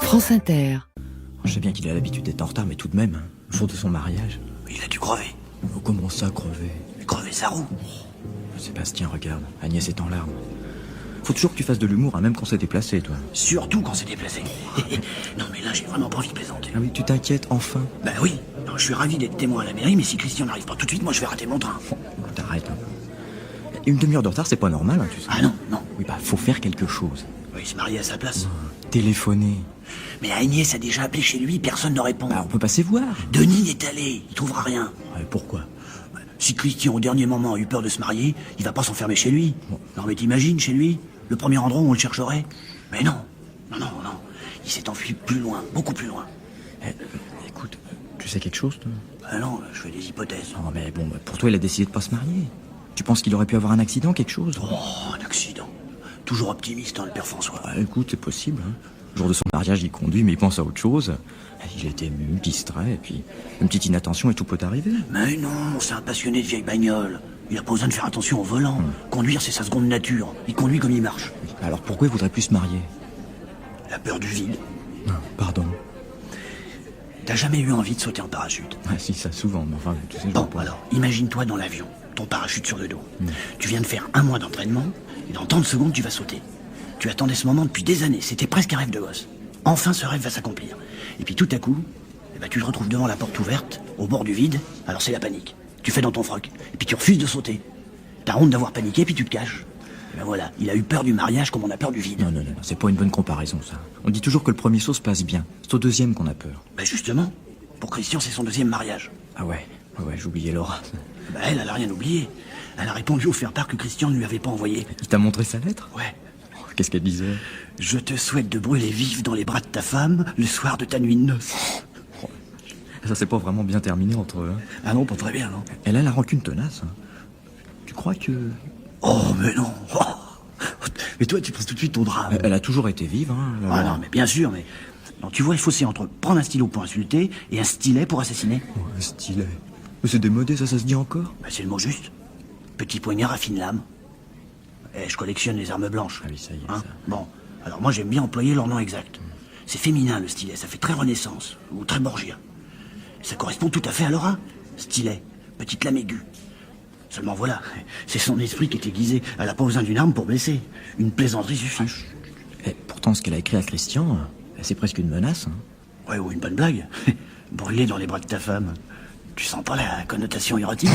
France Inter. Je sais bien qu'il a l'habitude d'être en retard, mais tout de même, le jour de son mariage... Il a dû crever. Oh, comment ça, crever? Crever sa roue. Sébastien, regarde, Agnès est en larmes. Faut toujours que tu fasses de l'humour, hein, même quand c'est déplacé, toi. Surtout quand c'est déplacé. Non mais là, j'ai vraiment pas envie de plaisanter. Ah oui, tu t'inquiètes, enfin. Ben oui, non, je suis ravi d'être témoin à la mairie, mais si Christian n'arrive pas tout de suite, moi je vais rater mon train. Bon, écoute, arrête un peu. Une demi-heure de retard, c'est pas normal, hein, tu sais. Ah non, non. Oui, bah, faut faire quelque chose. Oui, il se marie à sa place. Téléphoner. Mais Agnès a déjà appelé chez lui, personne ne répond. Bah, on peut passer voir. Denis est allé, il trouvera rien. Ouais, pourquoi? Si Christian, au dernier moment, a eu peur de se marier, il va pas s'enfermer chez lui. Non mais t'imagines, chez lui, le premier endroit où on le chercherait? Mais non, non. Il s'est enfui plus loin, beaucoup plus loin. Écoute, tu sais quelque chose, toi? Ah non, je fais des hypothèses. Non, mais bon, pour toi, il a décidé de pas se marier. Tu penses qu'il aurait pu avoir un accident, quelque chose? Oh, un accident. Toujours optimiste, hein, le père François. Bah, écoute, c'est possible, hein. Le jour de son mariage, il conduit, mais il pense à autre chose. Il est ému, distrait, et puis une petite inattention et tout peut arriver. Mais non, c'est un passionné de vieilles bagnoles. Il a pas besoin de faire attention au volant. Conduire, c'est sa seconde nature. Il conduit comme il marche. Alors pourquoi il voudrait plus se marier? La peur du vide. Pardon. T'as jamais eu envie de sauter en parachute? Ah si, ça souvent, mais enfin, tu sais... je Bon, vois pas. alors, imagine-toi dans l'avion, ton parachute sur le dos. Tu viens de faire 1 mois d'entraînement, et dans tant de secondes, tu vas sauter. Tu attendais ce moment depuis des années, c'était presque un rêve de gosse. Enfin, ce rêve va s'accomplir. Et puis tout à coup, tu te retrouves devant la porte ouverte, au bord du vide, alors c'est la panique. Tu fais dans ton froc, et puis tu refuses de sauter. T'as honte d'avoir paniqué, puis tu te caches. Et ben voilà, il a eu peur du mariage comme on a peur du vide. Non, c'est pas une bonne comparaison, ça. On dit toujours que le premier saut se passe bien. C'est au deuxième qu'on a peur. Ben justement, pour Christian, c'est son deuxième mariage. Ah ouais, j'oubliais Laura. Ben elle a rien oublié. Elle a répondu au faire-part que Christian ne lui avait pas envoyé. Il t'a montré sa lettre? Ouais. Qu'est-ce qu'elle disait? Je te souhaite de brûler vif dans les bras de ta femme le soir de ta nuit de noces. Ça s'est pas vraiment bien terminé entre eux, hein. Ah non, pas très bien, non. Elle a la rancune tenace, hein. Tu crois que... Oh, mais non. Oh. Mais toi, tu penses tout de suite au drame. Elle a toujours été vive, hein. Ah non, mais bien sûr, mais... Non, tu vois le fossé entre prendre un stylo pour insulter et un stylet pour assassiner. Oh, un stylet. Mais c'est démodé, ça se dit encore? Ben, c'est le mot juste. Petit poignard à fine lame. Je collectionne les armes blanches. Ah oui, ça y est, Hein? ça. Bon, alors moi j'aime bien employer leur nom exact. C'est féminin le stylet, ça fait très Renaissance, ou très Borgia. Ça correspond tout à fait à Laura. Stylet, petite lame aiguë. Seulement voilà, c'est son esprit qui est aiguisé. Elle a pas besoin d'une arme pour blesser. Une plaisanterie suffit. Pourtant, ce qu'elle a écrit à Christian, c'est presque une menace, hein. Ouais, ou une bonne blague. Brûler dans les bras de ta femme. Tu sens pas la connotation érotique?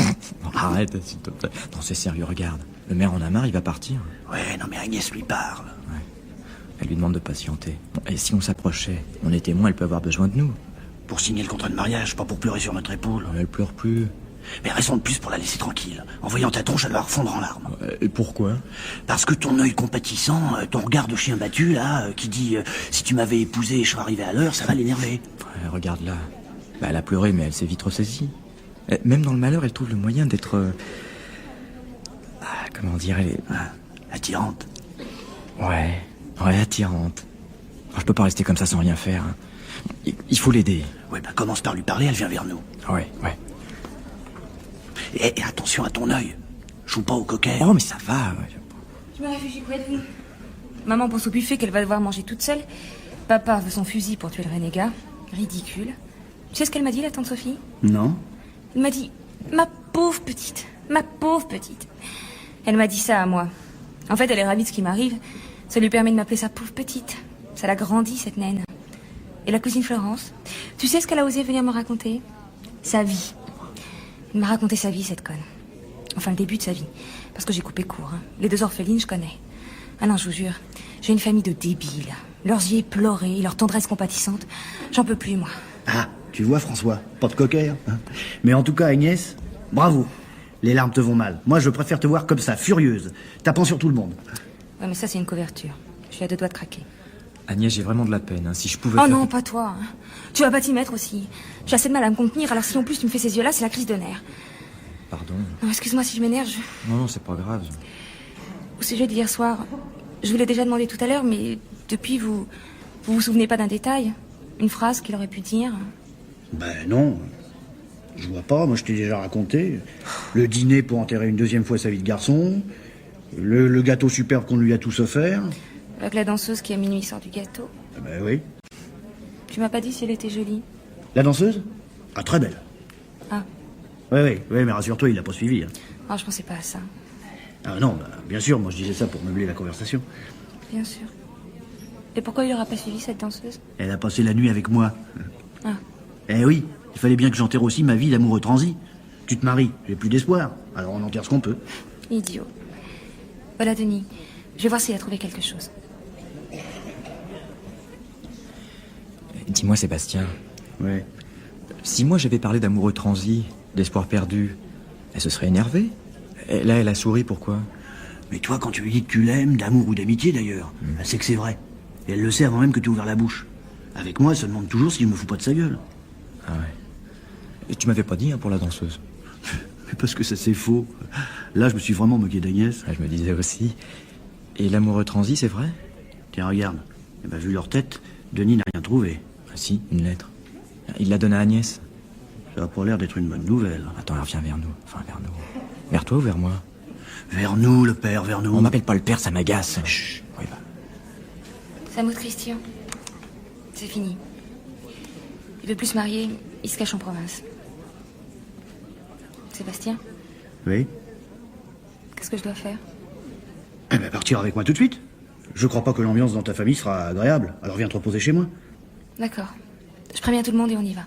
Arrête, s'il te plaît. Non, c'est sérieux, regarde. Le maire en a marre, il va partir. Ouais, non mais Agnès lui parle. Elle lui demande de patienter. Bon, et si on s'approchait, on est témoin, elle peut avoir besoin de nous. Pour signer le contrat de mariage, pas pour pleurer sur notre épaule. Elle pleure plus. Mais raison de plus pour la laisser tranquille. En voyant ta tronche, elle va refondre en larmes. Et pourquoi? Parce que ton œil compatissant, ton regard de chien battu, là, qui dit si tu m'avais épousé et je serais arrivé à l'heure, ça va l'énerver. Regarde là. Elle a pleuré, mais elle s'est vite ressaisie. Même dans le malheur, elle trouve le moyen d'être... comment dire, elle est... Attirante. Ouais, attirante. Je peux pas rester comme ça sans rien faire, hein. Il faut l'aider. Ouais, commence par lui parler, elle vient vers nous. Ouais. Et attention à ton œil. Joue pas au coquet. Oh, mais ça va. Je me réfugie près de vous. Maman pense au buffet qu'elle va devoir manger toute seule. Papa veut son fusil pour tuer le renégat. Ridicule. Tu sais ce qu'elle m'a dit, la tante Sophie? Non. Elle m'a dit, ma pauvre petite. Elle m'a dit ça à moi. En fait, elle est ravie de ce qui m'arrive. Ça lui permet de m'appeler sa pauvre petite. Ça l'a grandi, cette naine. Et la cousine Florence, tu sais ce qu'elle a osé venir me raconter? Sa vie. Elle m'a raconté sa vie, cette conne. Enfin, le début de sa vie. Parce que j'ai coupé court, hein. Les 2 orphelines, je connais. Ah non, je vous jure, j'ai une famille de débiles. Leurs yeux éplorés, leur tendresse compatissante. J'en peux plus, moi. Ah, tu vois François, pas de coquet, hein. Mais en tout cas, Agnès, bravo. Les larmes te vont mal. Moi, je préfère te voir comme ça, furieuse, tapant sur tout le monde. Ouais, mais ça, c'est une couverture. Je suis à 2 doigts de craquer. Agnès, j'ai vraiment de la peine, hein. Si je pouvais Oh faire... non, pas toi, hein. Tu vas pas t'y mettre aussi. J'ai assez de mal à me contenir, alors si en plus tu me fais ces yeux-là, c'est la crise de nerfs. Pardon. Non, excuse-moi si je m'énerve. Non, c'est pas grave. Au sujet d'hier soir, je vous l'ai déjà demandé tout à l'heure, mais depuis, vous vous souvenez pas d'un détail? Une phrase qu'il aurait pu dire? Ben non. Je vois pas, moi je t'ai déjà raconté. Le dîner pour enterrer une 2e fois sa vie de garçon. Le gâteau superbe qu'on lui a tous offert. Avec la danseuse qui à minuit sort du gâteau. Ah ben oui. Tu m'as pas dit si elle était jolie. La danseuse? Ah, très belle. Ah. Ouais, mais rassure-toi, il l'a pas suivi. Hein. Oh, je pensais pas à ça. Ah non, bien sûr, moi je disais ça pour meubler la conversation. Bien sûr. Et pourquoi il aura pas suivi cette danseuse? Elle a passé la nuit avec moi. Ah. Eh oui, il fallait bien que j'enterre aussi ma vie d'amoureux transi. Tu te maries, j'ai plus d'espoir, alors on enterre ce qu'on peut. Idiot. Voilà, Denis. Je vais voir s'il a trouvé quelque chose. Dis-moi, Sébastien, Ouais. si moi j'avais parlé d'amoureux transi, d'espoir perdu, elle se serait énervée. Et là, elle a souri, pourquoi? Mais toi, quand tu lui dis que tu l'aimes, d'amour ou d'amitié d'ailleurs, elle sait que c'est vrai. Et elle le sait avant même que tu aies ouvert la bouche. Avec moi, elle se demande toujours si je me fous pas de sa gueule. Ah ouais. Et tu m'avais pas dit, hein, pour la danseuse. Mais parce que ça c'est faux. Là, je me suis vraiment moqué d'Agnès. Ah, je me disais aussi. Et l'amoureux transi, c'est vrai? Tiens, regarde. Eh ben, vu leur tête, Denis n'a rien trouvé. Ah si, une lettre. Il la donne à Agnès. Ça a pas l'air d'être une bonne nouvelle. Attends, elle revient vers nous. Enfin, vers nous. Vers toi ou vers moi? Vers nous, le père, vers nous. On m'appelle pas le père, ça m'agace. Chut. Oui, bah. Samoud Christian. C'est fini. Il veut plus se marier, il se cache en province. Sébastien, Oui. qu'est-ce que je dois faire? Eh ben, partir avec moi tout de suite. Je crois pas que l'ambiance dans ta famille sera agréable. Alors viens te reposer chez moi. D'accord. Je préviens tout le monde et on y va.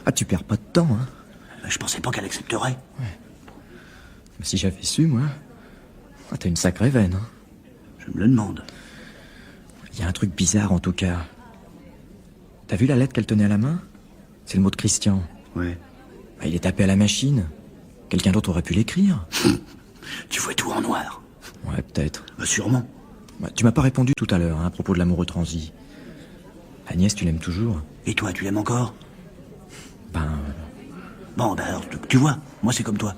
Ah, tu perds pas de temps, hein? Je pensais pas qu'elle accepterait. Mais si j'avais su, moi... Ah, t'as une sacrée veine, hein? Je me le demande. Il y a un truc bizarre, en tout cas. T'as vu la lettre qu'elle tenait à la main? C'est le mot de Christian. Ouais. Ah, il est tapé à la machine. Quelqu'un d'autre aurait pu l'écrire. Tu vois tout en noir. Ouais, peut-être. Sûrement. Bah, tu m'as pas répondu tout à l'heure, hein, à propos de l'amoureux transi. Agnès, tu l'aimes toujours? Et toi, tu l'aimes encore? Ben... Bon, ben alors, tu vois, moi c'est comme toi.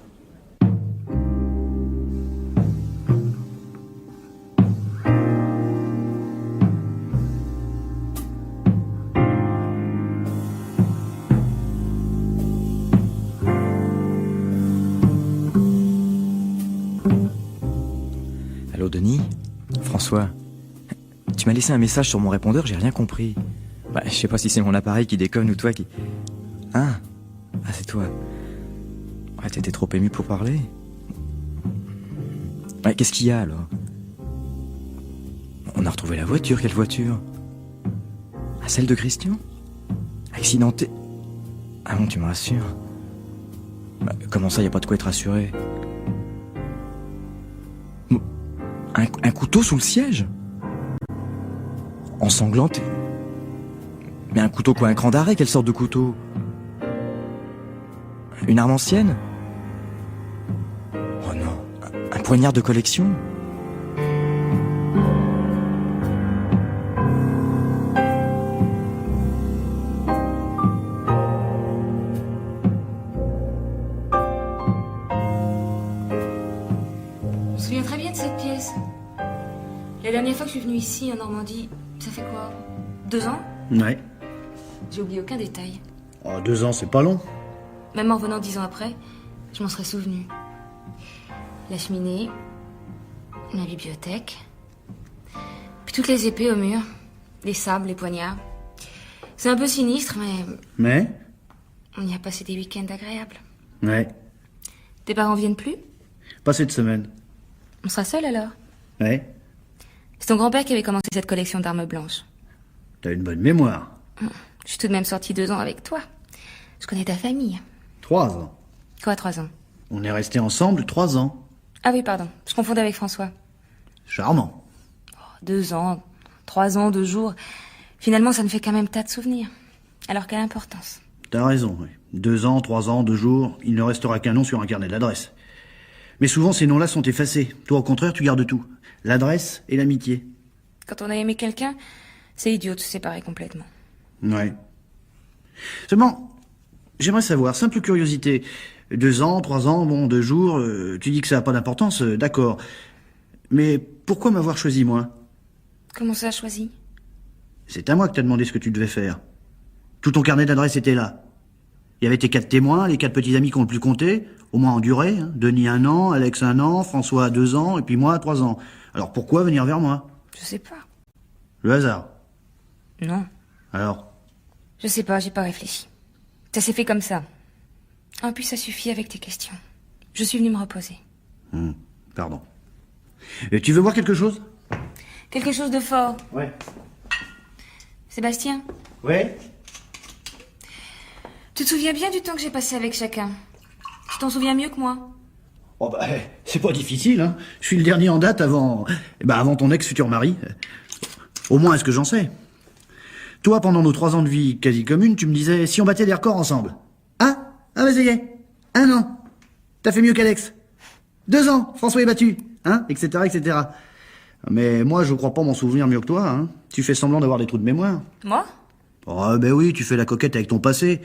Allô, Denis? François? Tu m'as laissé un message sur mon répondeur, j'ai rien compris. Bah, je sais pas si c'est mon appareil qui déconne ou toi qui... Hein? Ah, c'est toi. Ouais, t'étais trop ému pour parler. Ouais, qu'est-ce qu'il y a, alors? On a retrouvé la voiture, quelle voiture? Ah, celle de Christian? Accidentée? Ah bon, tu me rassures. Bah, comment ça, y a pas de quoi être rassuré? Un couteau sous le siège? Ensanglanté? Mais un couteau quoi? Un cran d'arrêt? Quelle sorte de couteau? Une arme ancienne? Oh non, un poignard de collection? Je me souviens très bien de cette pièce. La dernière fois que je suis venue ici, en Normandie, ça fait quoi? 2 ans? Ouais. J'ai oublié aucun détail. Oh, 2 ans, c'est pas long. Même en revenant 10 ans après, je m'en serais souvenu. La cheminée, la bibliothèque, puis toutes les épées au mur, les sabres, les poignards. C'est un peu sinistre, mais Mais? on y a passé des week-ends agréables. Ouais. Tes parents viennent plus? Pas cette semaine. On sera seuls alors? Ouais. C'est ton grand-père qui avait commencé cette collection d'armes blanches. T'as une bonne mémoire. Je suis tout de même sortie 2 ans avec toi. Je connais ta famille. 3 ans. Quoi, 3 ans? On est restés ensemble 3 ans. Ah oui, pardon. Je confondais avec François. Charmant. 2 ans, 3 ans, 2 jours. Finalement, ça ne fait quand même tas de souvenirs. Alors quelle importance? T'as raison, oui. 2 ans, 3 ans, 2 jours, il ne restera qu'un nom sur un carnet d'adresse. Mais souvent, ces noms-là sont effacés. Toi, au contraire, tu gardes tout. L'adresse et l'amitié. Quand on a aimé quelqu'un, c'est idiot de se séparer complètement. Ouais. Seulement, j'aimerais savoir, simple curiosité. 2 ans, 3 ans, bon, 2 jours, tu dis que ça n'a pas d'importance, d'accord. Mais pourquoi m'avoir choisi, moi? Comment ça, choisi? C'est à moi que t'as demandé ce que tu devais faire. Tout ton carnet d'adresse était là. Il y avait tes 4 témoins, les 4 petits amis qui ont le plus compté, au moins en durée. Hein. Denis 1 an, Alex 1 an, François 2 ans, et puis moi 3 ans. Alors pourquoi venir vers moi? Je sais pas. Le hasard. Non. Alors? Je sais pas, j'ai pas réfléchi. Ça s'est fait comme ça. Ah, puis ça suffit avec tes questions. Je suis venue me reposer. Pardon. Et tu veux voir quelque chose? Quelque chose de fort. Ouais. Sébastien, Ouais? tu te souviens bien du temps que j'ai passé avec chacun? Tu t'en souviens mieux que moi? Oh bah, c'est pas difficile, hein. Je suis le dernier en date avant ton ex-futur mari. Au moins, est-ce que j'en sais? Toi, pendant nos 3 ans de vie quasi commune, tu me disais, si on battait des records ensemble. Ah, bah ça y est. 1 an. T'as fait mieux qu'Alex. 2 ans, François est battu. Hein, etc., etc. Mais moi, je crois pas m'en souvenir mieux que toi, hein. Tu fais semblant d'avoir des trous de mémoire. Moi? Oh, ben oui, tu fais la coquette avec ton passé.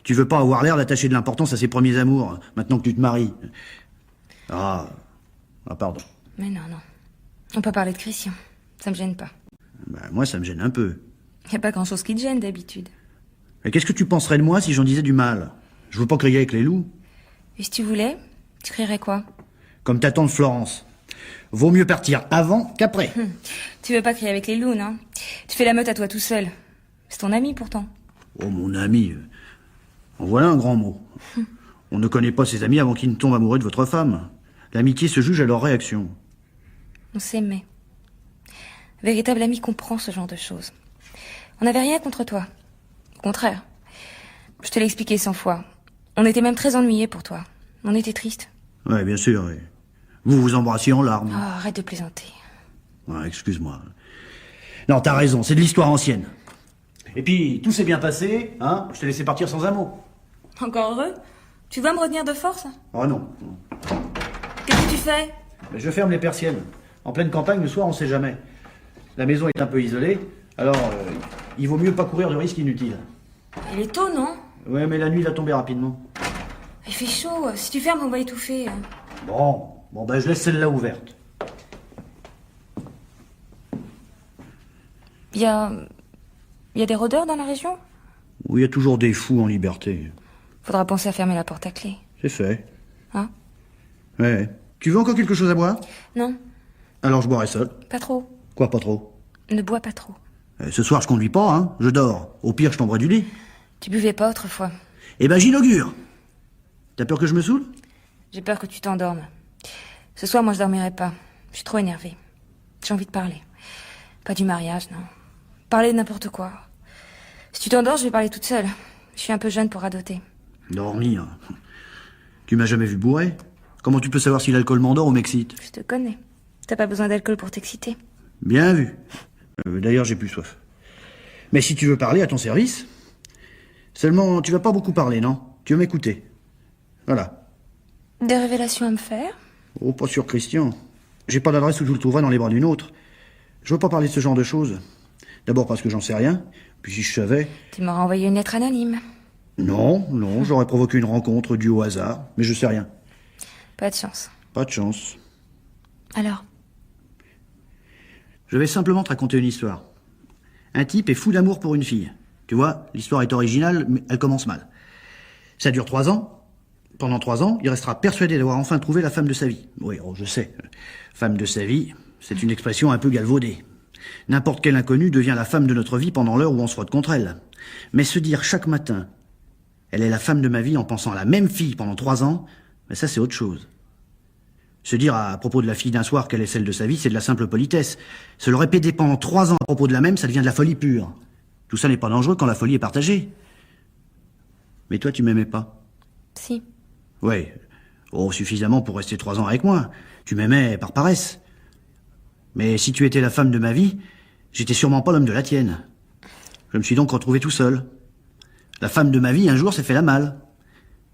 Tu veux pas avoir l'air d'attacher de l'importance à ses premiers amours, maintenant que tu te maries. Pardon. Mais non. On peut parler de Christian. Ça me gêne pas. Moi, ça me gêne un peu. Y a pas grand-chose qui te gêne, d'habitude. Et qu'est-ce que tu penserais de moi si j'en disais du mal? Je veux pas crier avec les loups. Et si tu voulais, tu crierais quoi? Comme ta tante Florence. Vaut mieux partir avant qu'après. Tu veux pas crier avec les loups, non? Tu fais la meute à toi tout seul. C'est ton ami, pourtant. Oh, mon ami. En voilà un grand mot. On ne connaît pas ses amis avant qu'ils ne tombent amoureux de votre femme. L'amitié se juge à leur réaction. On s'aimait. Véritable ami comprend ce genre de choses. On n'avait rien contre toi. Au contraire. Je te l'ai expliqué 100 fois. On était même très ennuyés pour toi. On était tristes. Ouais, bien sûr. Oui. Vous vous embrassiez en larmes. Oh, arrête de plaisanter. Ouais, excuse-moi. Non, t'as raison, c'est de l'histoire ancienne. Et puis, tout s'est bien passé, hein? Je t'ai laissé partir sans un mot. Encore heureux? Tu vas me retenir de force? Oh non. Qu'est-ce que tu fais? Je ferme les persiennes. En pleine campagne, le soir, on sait jamais. La maison est un peu isolée, alors il vaut mieux pas courir de risques inutiles. Il est tôt, non? Ouais, mais la nuit va tomber rapidement. Il fait chaud. Si tu fermes, on va étouffer. Bon, je laisse celle-là ouverte. Il y a des rôdeurs dans la région? Oui, il y a toujours des fous en liberté. Faudra penser à fermer la porte à clé. C'est fait. Hein? Ouais. Tu veux encore quelque chose à boire? Non, Alors je boirai seul. pas trop. Quoi, pas trop? Ne bois pas trop. Ce soir, je conduis pas, hein. Je dors. Au pire, je tomberai du lit. Tu buvais pas autrefois. Eh ben, j'inaugure. T'as peur que je me saoule? J'ai peur que tu t'endormes. Ce soir, moi, je dormirai pas. Je suis trop énervée. J'ai envie de parler. Pas du mariage, non. Parler de n'importe quoi. Si tu t'endors, je vais parler toute seule. Je suis un peu jeune pour radoter. Dormir. Tu m'as jamais vu bourré? Comment tu peux savoir si l'alcool m'endort ou m'excite? Je te connais. T'as pas besoin d'alcool pour t'exciter. Bien vu. D'ailleurs, j'ai plus soif. Mais si tu veux parler, à ton service. Seulement, tu vas pas beaucoup parler, non? Tu veux m'écouter. Voilà. Des révélations à me faire? Oh, pas sûr, Christian. J'ai pas d'adresse où je le trouverai dans les bras d'une autre. Je veux pas parler de ce genre de choses. D'abord parce que j'en sais rien. Puis si je savais... Tu m'auras envoyé une lettre anonyme. Non, j'aurais provoqué une rencontre due au hasard. Mais je sais rien. Pas de chance. Pas de chance. Alors? Je vais simplement te raconter une histoire. Un type est fou d'amour pour une fille. Tu vois, l'histoire est originale, mais elle commence mal. Ça dure 3 ans. Pendant 3 ans, il restera persuadé d'avoir enfin trouvé la femme de sa vie. Oui, je sais. Femme de sa vie, c'est une expression un peu galvaudée. N'importe quelle inconnue devient la femme de notre vie pendant l'heure où on se frotte contre elle. Mais se dire chaque matin, elle est la femme de ma vie en pensant à la même fille pendant 3 ans, mais ça c'est autre chose. Se dire à propos de la fille d'un soir qu'elle est celle de sa vie, c'est de la simple politesse. Se le répéter pendant 3 ans à propos de la même, ça devient de la folie pure. Tout ça n'est pas dangereux quand la folie est partagée. Mais toi, tu m'aimais pas? Si. Ouais. Oh, suffisamment pour rester 3 ans avec moi. Tu m'aimais par paresse. Mais si tu étais la femme de ma vie, j'étais sûrement pas l'homme de la tienne. Je me suis donc retrouvé tout seul. La femme de ma vie, un jour, s'est fait la malle.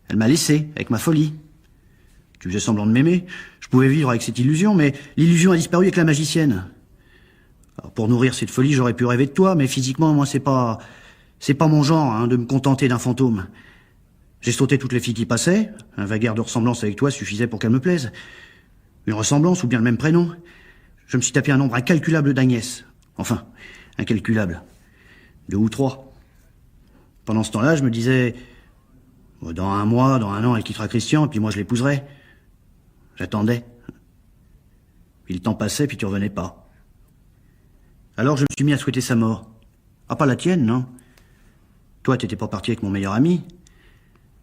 Elle m'a laissé, avec ma folie. Tu faisais semblant de m'aimer. Je pouvais vivre avec cette illusion, mais l'illusion a disparu avec la magicienne. Alors, pour nourrir cette folie, j'aurais pu rêver de toi, mais physiquement, moi, c'est pas mon genre, hein, de me contenter d'un fantôme. J'ai sauté toutes les filles qui passaient. Un vague air de ressemblance avec toi suffisait pour qu'elles me plaisent. Une ressemblance, ou bien le même prénom. Je me suis tapé un nombre incalculable d'Agnès. Enfin, incalculable. 2 ou 3. Pendant ce temps-là, je me disais... Dans 1 mois, dans 1 an, elle quittera Christian, et puis moi je l'épouserai. J'attendais. Puis le temps passait, puis tu revenais pas. Alors je me suis mis à souhaiter sa mort. Ah, pas la tienne, non. Toi, t'étais pas parti avec mon meilleur ami.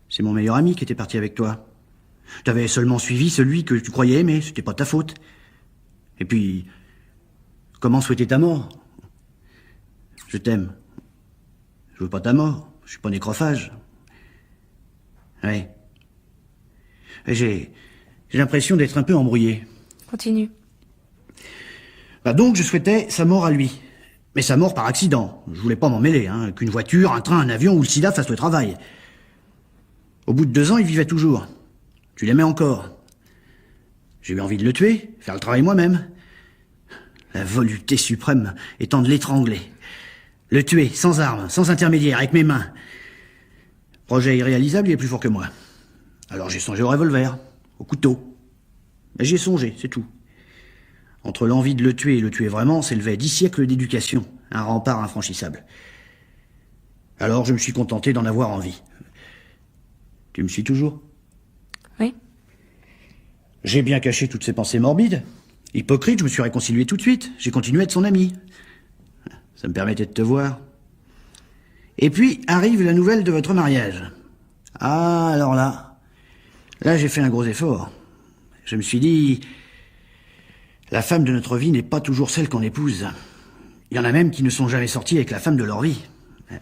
C'est mon meilleur ami qui était parti avec toi. T'avais seulement suivi celui que tu croyais aimer, c'était pas ta faute. Et puis, comment souhaiter ta mort? Je t'aime. Je veux pas ta mort, je suis pas nécrophage. Ouais. J'ai l'impression d'être un peu embrouillé. Continue. Bah donc, je souhaitais sa mort à lui. Mais sa mort par accident. Je voulais pas m'en mêler, hein. Qu'une voiture, un train, un avion ou le sida fassent le travail. Au bout de 2 ans, il vivait toujours. Tu l'aimais encore. J'ai eu envie de le tuer, faire le travail moi-même. La volupté suprême étant de l'étrangler. Le tuer, sans armes, sans intermédiaire, avec mes mains. Projet irréalisable, il est plus fort que moi. Alors j'ai songé au revolver, au couteau. Mais j'y ai songé, c'est tout. Entre l'envie de le tuer et le tuer vraiment, s'élevait 10 siècles d'éducation, un rempart infranchissable. Alors je me suis contenté d'en avoir envie. Tu me suis toujours? Oui. J'ai bien caché toutes ces pensées morbides. Hypocrite, je me suis réconcilié tout de suite. J'ai continué à être son ami. Ça me permettait de te voir. Et puis arrive la nouvelle de votre mariage. Ah, alors là j'ai fait un gros effort. Je me suis dit, la femme de notre vie n'est pas toujours celle qu'on épouse. Il y en a même qui ne sont jamais sortis avec la femme de leur vie.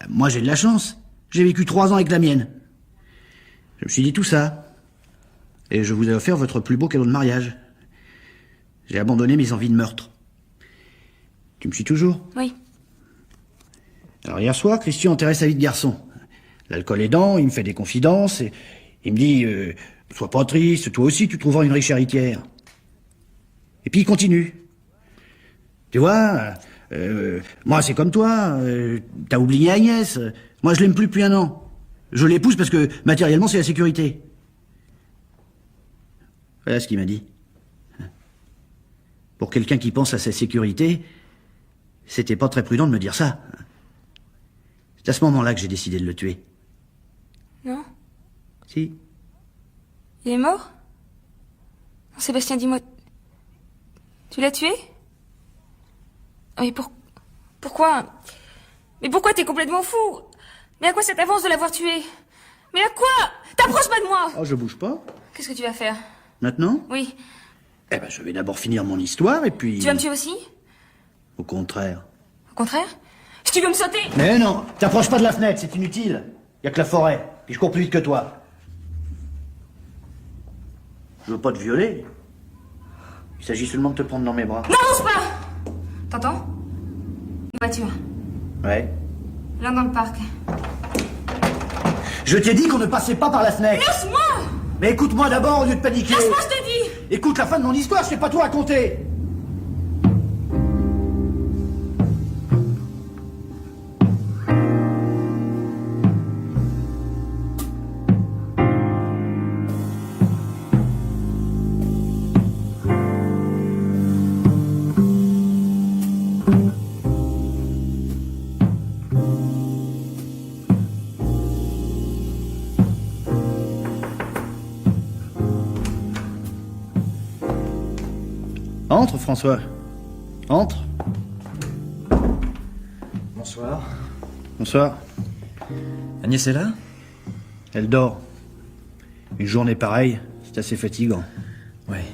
Moi j'ai de la chance. J'ai vécu 3 ans avec la mienne. Je me suis dit tout ça. Et je vous ai offert votre plus beau cadeau de mariage. J'ai abandonné mes envies de meurtre. Tu me suis toujours? Oui. Alors hier soir, Christian enterrait sa vie de garçon. L'alcool aidant, il me fait des confidences et il me dit sois pas triste, toi aussi tu trouveras une riche héritière. Et puis il continue. Tu vois, moi c'est comme toi, t'as oublié Agnès. Moi je l'aime plus depuis 1 an. Je l'épouse parce que matériellement c'est la sécurité. Voilà ce qu'il m'a dit. Pour quelqu'un qui pense à sa sécurité, c'était pas très prudent de me dire ça. C'est à ce moment-là que j'ai décidé de le tuer. Non? Si. Il est mort? Non, Sébastien, dis-moi... Tu l'as tué? Mais pourquoi? Mais pourquoi t'es complètement fou? Mais à quoi ça t'avance de l'avoir tué? Mais à quoi? T'approches pas de moi! Oh, je bouge pas. Qu'est-ce que tu vas faire? Maintenant? Oui. Eh ben, je vais d'abord finir mon histoire et puis... Tu vas me tuer aussi? Au contraire. Au contraire? Si tu veux me sauter? Mais non, t'approches pas de la fenêtre, c'est inutile. Y a que la forêt, puis je cours plus vite que toi. Je veux pas te violer. Il s'agit seulement de te prendre dans mes bras. N'avance pas! T'entends? Une voiture. Ouais. Là dans le parc. Je t'ai dit qu'on ne passait pas par la fenêtre. Laisse-moi! Mais écoute-moi d'abord au lieu de paniquer. Laisse-moi, je te dis! Écoute la fin de mon histoire, je sais pas tout raconter. Entre, François. Entre. Bonsoir. Bonsoir. Agnès est là? Elle dort. Une journée pareille, c'est assez fatigant. Ouais.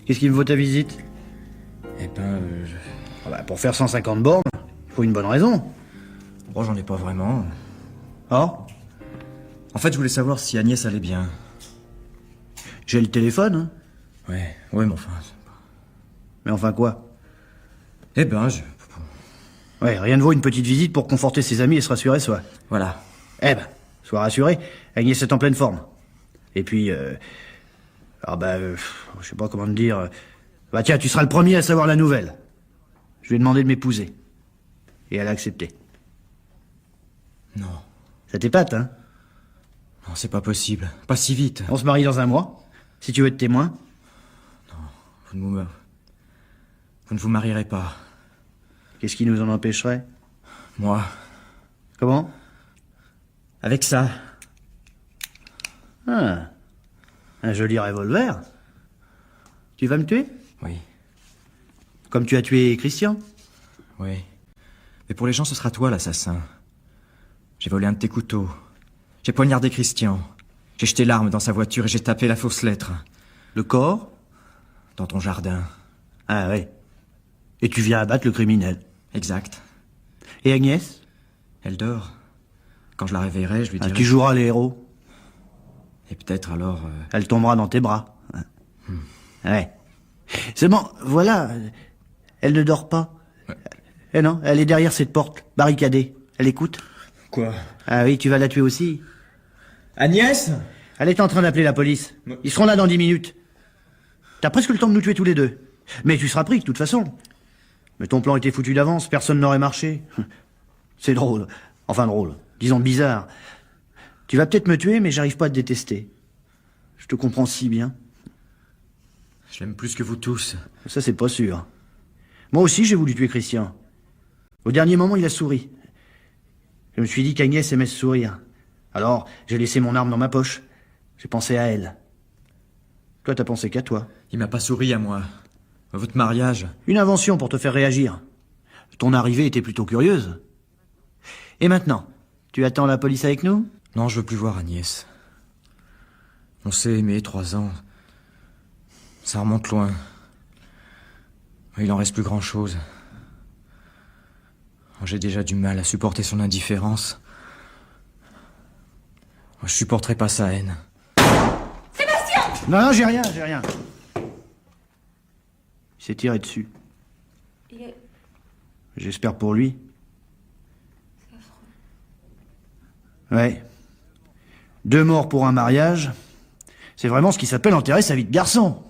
Qu'est-ce qui me vaut ta visite? Eh ben, Ah bah, pour faire 150 bornes, il faut une bonne raison. oh, j'en ai pas vraiment. Ah? En fait, je voulais savoir si Agnès allait bien. J'ai le téléphone, hein. Ouais, mais enfin... Mais enfin quoi? Eh ben, Ouais, rien ne vaut une petite visite pour conforter ses amis et se rassurer soi. Voilà. Eh ben, sois rassuré, Agnès est en pleine forme. Et puis, je sais pas comment te dire. Bah tiens, tu seras le premier à savoir la nouvelle. Je lui ai demandé de m'épouser. Et elle a accepté. Non. Ça t'épate, hein? Non, c'est pas possible. Pas si vite. On se marie dans 1 mois. Si tu veux être témoin. Vous ne vous marierez pas. Qu'est-ce qui nous en empêcherait? Moi. Comment? Avec ça. Ah. Un joli revolver. Tu vas me tuer? Oui. Comme tu as tué Christian? Oui. Mais pour les gens, ce sera toi l'assassin. J'ai volé un de tes couteaux. J'ai poignardé Christian. J'ai jeté l'arme dans sa voiture et j'ai tapé la fausse lettre. Le corps? Dans ton jardin. Ah ouais. Et tu viens abattre le criminel. Exact. Et Agnès? Elle dort. Quand je la réveillerai, je lui dirai... Tu joueras les héros. Et peut-être alors... Elle tombera dans tes bras. Ouais. Seulement, voilà. Elle ne dort pas. Ouais. Eh non, elle est derrière cette porte, barricadée. Elle écoute. Quoi? Ah oui, tu vas la tuer aussi. Agnès? Elle est en train d'appeler la police. Ils seront là dans 10 minutes. T'as presque le temps de nous tuer tous les deux. Mais tu seras pris, de toute façon. Mais ton plan était foutu d'avance, personne n'aurait marché. C'est drôle. Enfin drôle. Disons bizarre. Tu vas peut-être me tuer, mais j'arrive pas à te détester. Je te comprends si bien. Je l'aime plus que vous tous. Ça, c'est pas sûr. Moi aussi, j'ai voulu tuer Christian. Au dernier moment, il a souri. Je me suis dit qu'Agnès aimait ce sourire. Alors, j'ai laissé mon arme dans ma poche. J'ai pensé à elle. Toi, t'as pensé qu'à toi. Il m'a pas souri à moi. Votre mariage... Une invention pour te faire réagir. Ton arrivée était plutôt curieuse. Et maintenant, tu attends la police avec nous? Non, je veux plus voir Agnès. On s'est aimé 3 ans. Ça remonte loin. Il en reste plus grand-chose. J'ai déjà du mal à supporter son indifférence. Je supporterai pas sa haine. Sébastien! Non, j'ai rien. Il s'est tiré dessus. J'espère pour lui. Ouais. 2 morts pour un mariage. C'est vraiment ce qui s'appelle enterrer sa vie de garçon.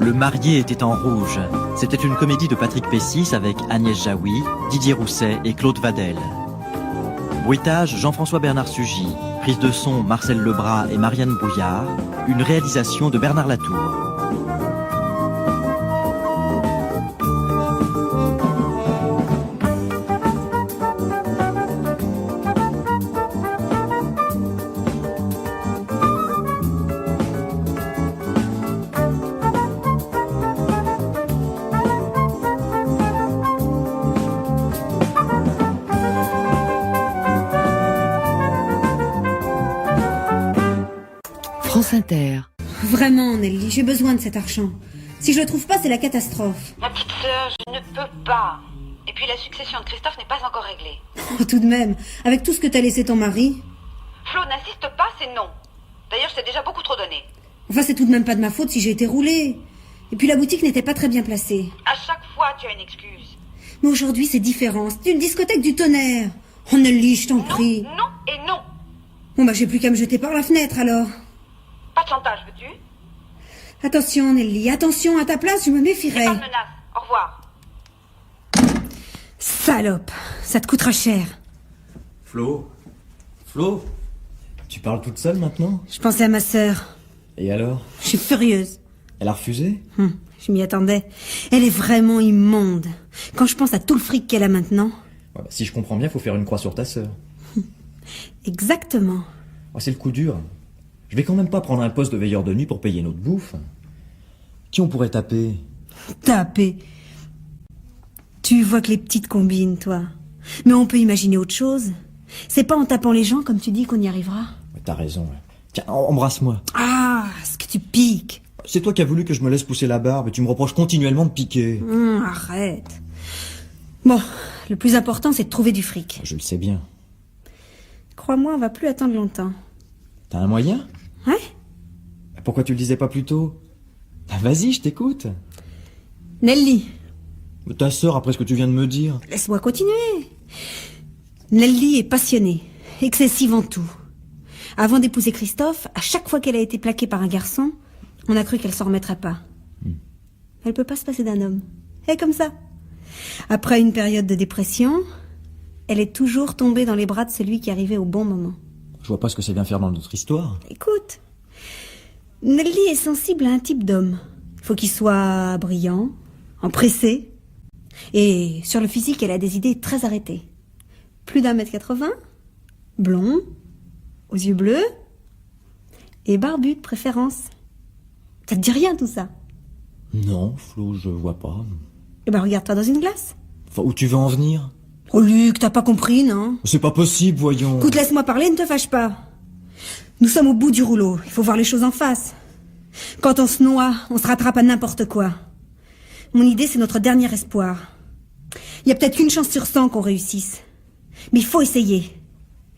Le marié était en rouge. C'était une comédie de Patrick Pessis avec Agnès Jaoui, Didier Rousset et Claude Vadel. Bruitage, Jean-François Bernard Sugy. Prise de son, Marcel Lebras et Marianne Bouillard. Une réalisation de Bernard Latour. France Inter. Vraiment, Nelly, j'ai besoin de cet argent. Si je le trouve pas, c'est la catastrophe. Ma petite sœur, je ne peux pas. Et puis la succession de Christophe n'est pas encore réglée. Oh, tout de même, avec tout ce que t'as laissé ton mari. Flo, n'insiste pas, c'est non. D'ailleurs, je t'ai déjà beaucoup trop donné. Enfin, c'est tout de même pas de ma faute si j'ai été roulée. Et puis la boutique n'était pas très bien placée. À chaque fois, tu as une excuse. Mais aujourd'hui, c'est différent. C'est une discothèque du tonnerre. Oh, Nelly, je t'en prie. Non, non et non. Bon, bah, j'ai plus qu'à me jeter par la fenêtre, alors. Pas de chantage, veux-tu? Attention, Nelly, attention, à ta place, je me C'est méfierais. pas de menace. Au revoir. Salope, ça te coûtera cher. Flo? Tu parles toute seule maintenant? Je pensais à ma sœur. Et alors? Je suis furieuse. Elle a refusé? Je m'y attendais. Elle est vraiment immonde. Quand je pense à tout le fric qu'elle a maintenant. Ouais, si je comprends bien, faut faire une croix sur ta sœur. Exactement. Oh, c'est le coup dur. Je vais quand même pas prendre un poste de veilleur de nuit pour payer notre bouffe. Qui on pourrait taper? Taper. Tu vois que les petites combinent, toi. Mais on peut imaginer autre chose. C'est pas en tapant les gens, comme tu dis, qu'on y arrivera. Ouais, t'as raison. Ouais. Tiens, embrasse-moi. Ah, ce que tu piques. C'est toi qui as voulu que je me laisse pousser la barbe et tu me reproches continuellement de piquer. Arrête. Bon, le plus important, c'est de trouver du fric. Je le sais bien. Crois-moi, on va plus attendre longtemps. T'as un moyen? Ouais? Pourquoi tu le disais pas plus tôt? Vas-y, je t'écoute. Nelly, Ta sœur, après ce que tu viens de me dire. laisse-moi continuer. Nelly est passionnée, excessive en tout. Avant d'épouser Christophe, à chaque fois qu'elle a été plaquée par un garçon, on a cru qu'elle s'en remettrait pas. Elle peut pas se passer d'un homme. Elle est comme ça. Après une période de dépression, elle est toujours tombée dans les bras de celui qui arrivait au bon moment. Je vois pas ce que ça vient faire dans notre histoire. Écoute, Nelly est sensible à un type d'homme. Il faut qu'il soit brillant, en pressé. Et sur le physique, elle a des idées très arrêtées. Plus d'1,80 m, blond, aux yeux bleus, et barbu de préférence. Ça te dit rien tout ça? Non, Flo, je vois pas. Eh ben regarde-toi dans une glace. Enfin, où tu veux en venir? Oh Luc, t'as pas compris, non? C'est pas possible, voyons. Écoute, laisse-moi parler, ne te fâche pas. Nous sommes au bout du rouleau, il faut voir les choses en face. Quand on se noie, on se rattrape à n'importe quoi. Mon idée, c'est notre dernier espoir. Il y a peut-être qu'une chance sur 100 qu'on réussisse. Mais il faut essayer.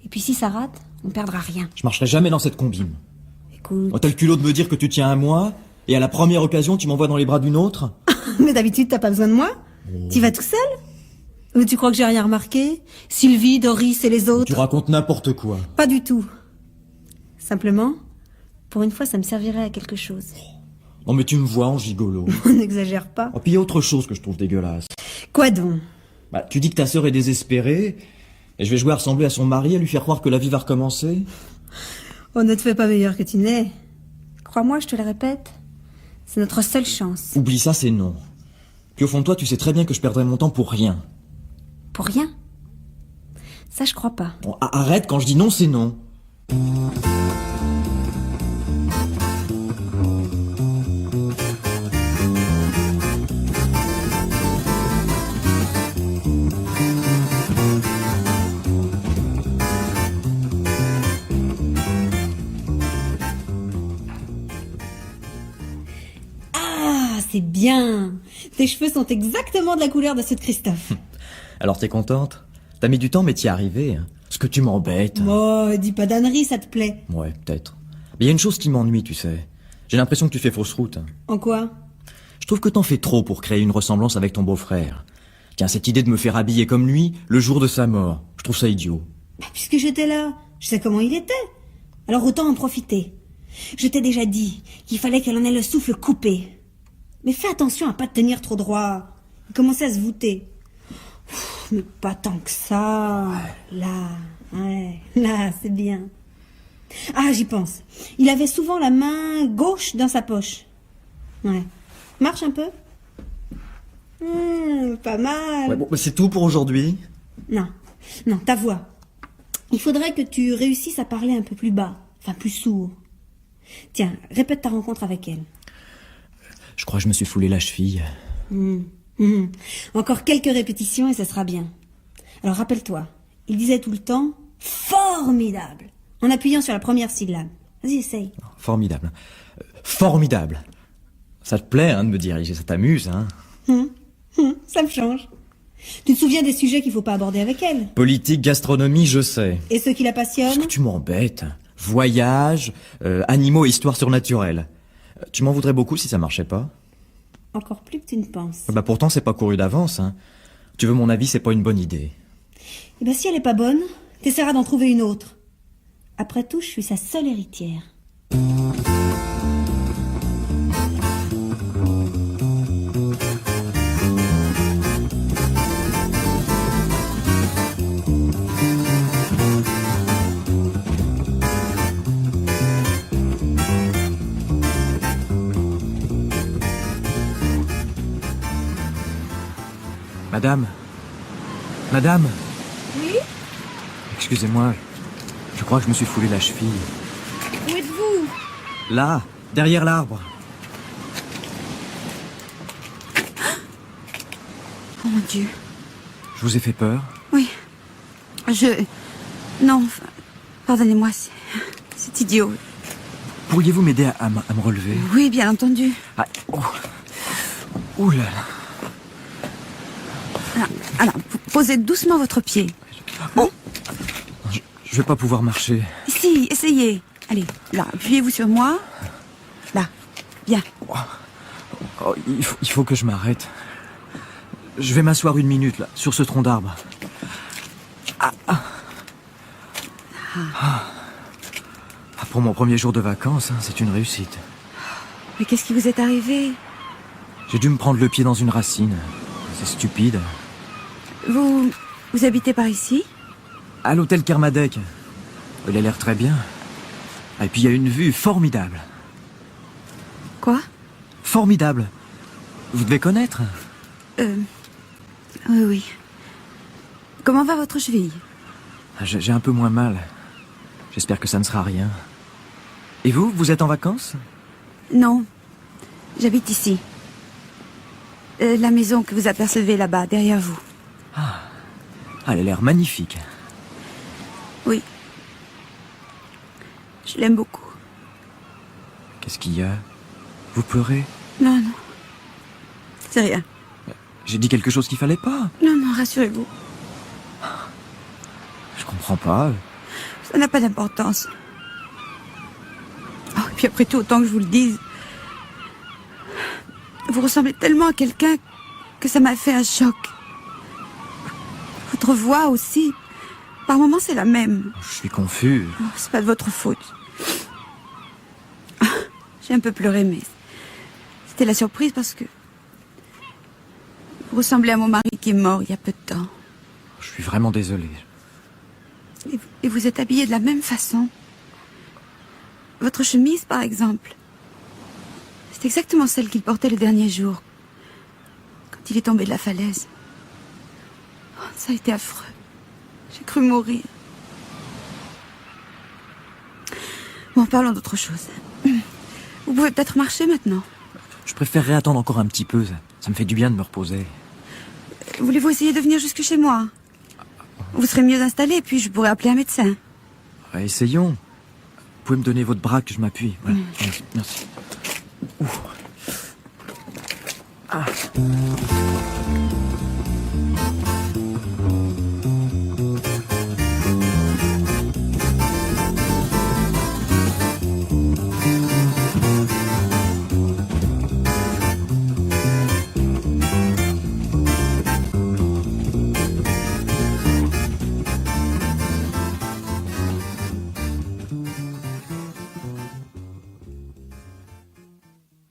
Et puis si ça rate, on perdra rien. Je marcherai jamais dans cette combine. Écoute... Oh, t'as le culot de me dire que tu tiens à moi, et à la première occasion, tu m'envoies dans les bras d'une autre? Mais d'habitude, t'as pas besoin de moi. Tu vas tout seul? Ou tu crois que j'ai rien remarqué? Sylvie, Doris et les autres? Tu racontes n'importe quoi. Pas du tout. Simplement, pour une fois, ça me servirait à quelque chose. Non mais tu me vois en gigolo. On n'exagère pas. Oh, puis il y a autre chose que je trouve dégueulasse. Quoi donc? Bah, tu dis que ta sœur est désespérée, et je vais jouer à ressembler à son mari, à lui faire croire que la vie va recommencer? On ne te fait pas meilleur que tu n'es. Crois-moi, je te le répète, c'est notre seule chance. Oublie ça, c'est non. Puis au fond de toi, tu sais très bien que je perdrai mon temps pour rien. Pour rien? Ça, je crois pas. Bon, arrête, quand je dis non, c'est non. C'est bien. Tes cheveux sont exactement de la couleur de ceux de Christophe. Alors t'es contente? T'as mis du temps, mais t'y es arrivé. Hein. Ce que tu m'embêtes. Oh, dis pas d'ânerie, ça te plaît. Ouais, peut-être. Mais il y a une chose qui m'ennuie, tu sais. J'ai l'impression que tu fais fausse route. En quoi? Je trouve que t'en fais trop pour créer une ressemblance avec ton beau-frère. Tiens, cette idée de me faire habiller comme lui, le jour de sa mort, je trouve ça idiot. Bah, puisque j'étais là, je sais comment il était. Alors autant en profiter. Je t'ai déjà dit qu'il fallait qu'elle en ait le souffle coupé. Mais fais attention à pas te tenir trop droit. Il commençait à se voûter. Mais pas tant que ça. Là, c'est bien. Ah, j'y pense. Il avait souvent la main gauche dans sa poche. Ouais. Marche un peu. Pas mal. Ouais, bon, bah c'est tout pour aujourd'hui. Non, ta voix. Il faudrait que tu réussisses à parler un peu plus bas, enfin plus sourd. Tiens, répète ta rencontre avec elle. Je crois que je me suis foulé la cheville. Encore quelques répétitions et ça sera bien. Alors rappelle-toi, il disait tout le temps « formidable » en appuyant sur la première syllabe. Vas-y, essaye. Formidable. Formidable. Ça te plaît, hein, de me diriger, ça t'amuse, hein? Ça me change. Tu te souviens des sujets qu'il faut pas aborder avec elle? Politique, gastronomie, je sais. Et ceux qui la Est-ce passionnent? que tu m'embêtes? Voyage, animaux et histoire surnaturelle. Tu m'en voudrais beaucoup si ça marchait pas? Encore plus que tu ne penses. Bah pourtant c'est pas couru d'avance, hein. Tu veux mon avis, c'est pas une bonne idée. Eh ben si elle est pas bonne, t'essaieras d'en trouver une autre. Après tout, je suis sa seule héritière. Madame? Oui? Excusez-moi, je crois que je me suis foulé la cheville. Où êtes-vous? Là, derrière l'arbre. Oh mon Dieu. Je vous ai fait peur? Oui. Non, pardonnez-moi, c'est idiot. Pourriez-vous m'aider à me relever? Oui, bien entendu. Ah, oh. Ouh là là. Alors, posez doucement votre pied. Oh. Je vais pas pouvoir marcher. Si, essayez. Allez, là, appuyez-vous sur moi. Là, bien. Oh, il faut que je m'arrête. Je vais m'asseoir une minute, là, sur ce tronc d'arbre. Pour mon premier jour de vacances, hein, c'est une réussite. Mais qu'est-ce qui vous est arrivé? J'ai dû me prendre le pied dans une racine. C'est stupide. Vous habitez par ici? À l'hôtel Kermadec. Il a l'air très bien. Et puis il y a une vue formidable. Quoi? Formidable. Vous devez connaître. Oui, oui. Comment va votre cheville? J'ai un peu moins mal. J'espère que ça ne sera rien. Et vous êtes en vacances? Non. J'habite ici. La maison que vous apercevez là-bas, derrière vous. Ah, elle a l'air magnifique. Oui. Je l'aime beaucoup. Qu'est-ce qu'il y a? Vous pleurez? Non, non. C'est rien. J'ai dit quelque chose qu'il fallait pas. Non, non, rassurez-vous. Je comprends pas. Ça n'a pas d'importance. Oh, et puis après tout, autant que je vous le dise, vous ressemblez tellement à quelqu'un que ça m'a fait un choc. Votre voix aussi. Par moments, c'est la même. Je suis confus. Oh, c'est pas de votre faute. J'ai un peu pleuré, mais c'était la surprise parce que vous ressemblez à mon mari qui est mort il y a peu de temps. Je suis vraiment désolé. Et vous êtes habillé de la même façon. Votre chemise, par exemple. C'est exactement celle qu'il portait le dernier jour, quand il est tombé de la falaise. Oh, ça a été affreux. J'ai cru mourir. Bon, parlons d'autre chose. Vous pouvez peut-être marcher maintenant. Je préférerais attendre encore un petit peu. Ça me fait du bien de me reposer. Voulez-vous essayer de venir jusque chez moi? Vous serez mieux installé, et puis je pourrais appeler un médecin. Ouais, essayons. Vous pouvez me donner votre bras que je m'appuie. Voilà. Merci. Merci. Ouf. Ah.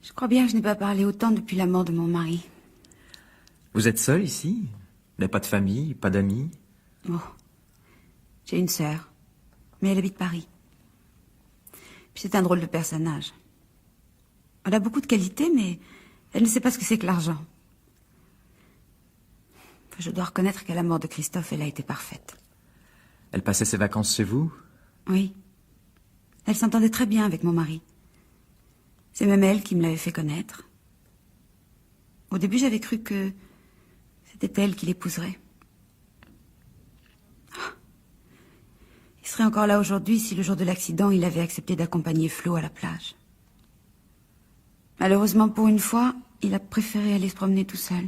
Je crois bien que je n'ai pas parlé autant depuis la mort de mon mari. Vous êtes seul ici? Vous n'avez pas de famille, pas d'amis? Oh. J'ai une sœur, mais elle habite Paris. Puis c'est un drôle de personnage. Elle a beaucoup de qualités, mais elle ne sait pas ce que c'est que l'argent. Je dois reconnaître qu'à la mort de Christophe, elle a été parfaite. Elle passait ses vacances chez vous? Oui. Elle s'entendait très bien avec mon mari. C'est même elle qui me l'avait fait connaître. Au début, j'avais cru que c'était elle qui l'épouserait. Ah. Il serait encore là aujourd'hui si le jour de l'accident, il avait accepté d'accompagner Flo à la plage. Malheureusement, pour une fois, il a préféré aller se promener tout seul.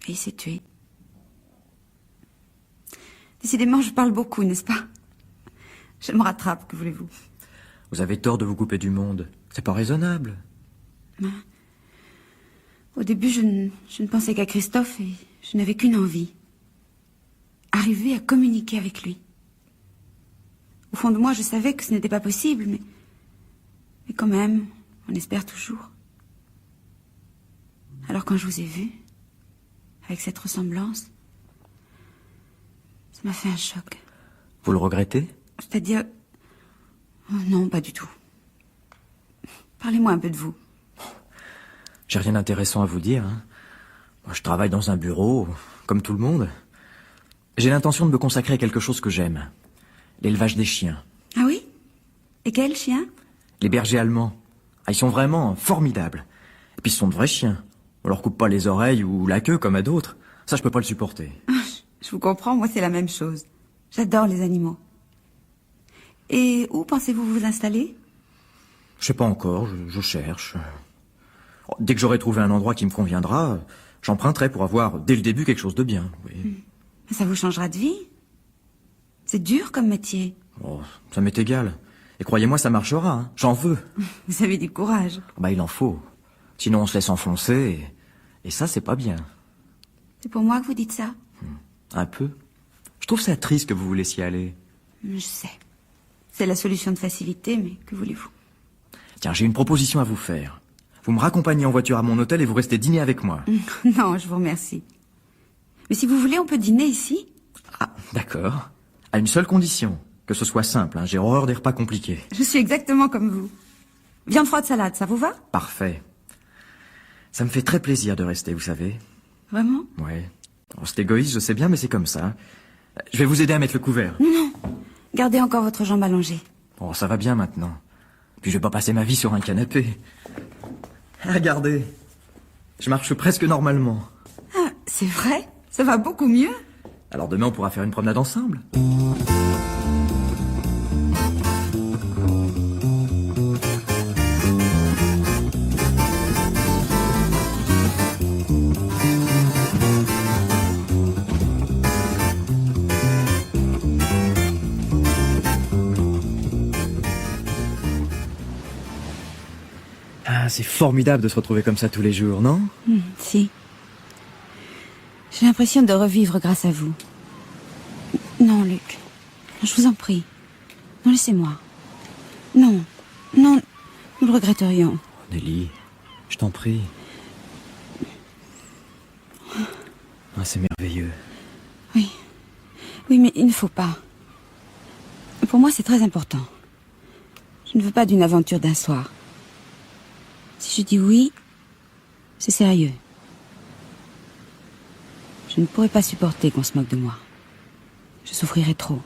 Et il s'est tué. Décidément, je parle beaucoup, n'est-ce pas? Je me rattrape, que voulez-vous? Vous avez tort de vous couper du monde. C'est pas raisonnable. Au début, je ne pensais qu'à Christophe et je n'avais qu'une envie. Arriver à communiquer avec lui. Au fond de moi, je savais que ce n'était pas possible, mais quand même, on espère toujours. Alors quand je vous ai vu, avec cette ressemblance, ça m'a fait un choc. Vous le regrettez? C'est-à-dire... Oh, non, pas du tout. Parlez-moi un peu de vous. J'ai rien d'intéressant à vous dire. Hein. Moi, je travaille dans un bureau, comme tout le monde. J'ai l'intention de me consacrer à quelque chose que j'aime. L'élevage des chiens. Ah oui? Et quel chien? Les bergers allemands. Ah, ils sont vraiment formidables. Et puis ce sont de vrais chiens. On leur coupe pas les oreilles ou la queue comme à d'autres. Ça, je peux pas le supporter. Je vous comprends, moi c'est la même chose. J'adore les animaux. Et où pensez-vous vous installer? Je sais pas encore, je cherche. Dès que j'aurai trouvé un endroit qui me conviendra, j'emprunterai pour avoir, dès le début, quelque chose de bien. Oui. Ça vous changera de vie? C'est dur comme métier. Oh, ça m'est égal. Et croyez-moi, ça marchera. Hein. J'en veux. Vous avez du courage. Bah, il en faut. Sinon, on se laisse enfoncer. Et ça, c'est pas bien. C'est pour moi que vous dites ça? Un peu. Je trouve ça triste que vous vous laissiez aller. Je sais. C'est la solution de facilité, mais que voulez-vous? Tiens, j'ai une proposition à vous faire. Vous me raccompagnez en voiture à mon hôtel et vous restez dîner avec moi. Non, je vous remercie. Mais si vous voulez, on peut dîner ici? Ah, d'accord. À une seule condition. Que ce soit simple, hein. J'ai horreur des repas compliqués. Je suis exactement comme vous. Viande froide salade, ça vous va? Parfait. Ça me fait très plaisir de rester, vous savez. Vraiment? Ouais. Bon, c'est égoïste, je sais bien, mais c'est comme ça. Je vais vous aider à mettre le couvert. Non. Gardez encore votre jambe allongée. Bon, ça va bien maintenant. Puis je vais pas passer ma vie sur un canapé. Regardez. Je marche presque normalement. Ah, c'est vrai? Ça va beaucoup mieux. Alors demain, on pourra faire une promenade ensemble. Ah, c'est formidable de se retrouver comme ça tous les jours, non? Si. J'ai l'impression de revivre grâce à vous. Non, Luc. Je vous en prie. Non, laissez-moi. Non. Non. Nous le regretterions. Nelly, je t'en prie. Ah, c'est merveilleux. Oui. Oui, mais il ne faut pas. Pour moi, c'est très important. Je ne veux pas d'une aventure d'un soir. Si je dis oui, c'est sérieux. Je ne pourrais pas supporter qu'on se moque de moi. Je souffrirais trop.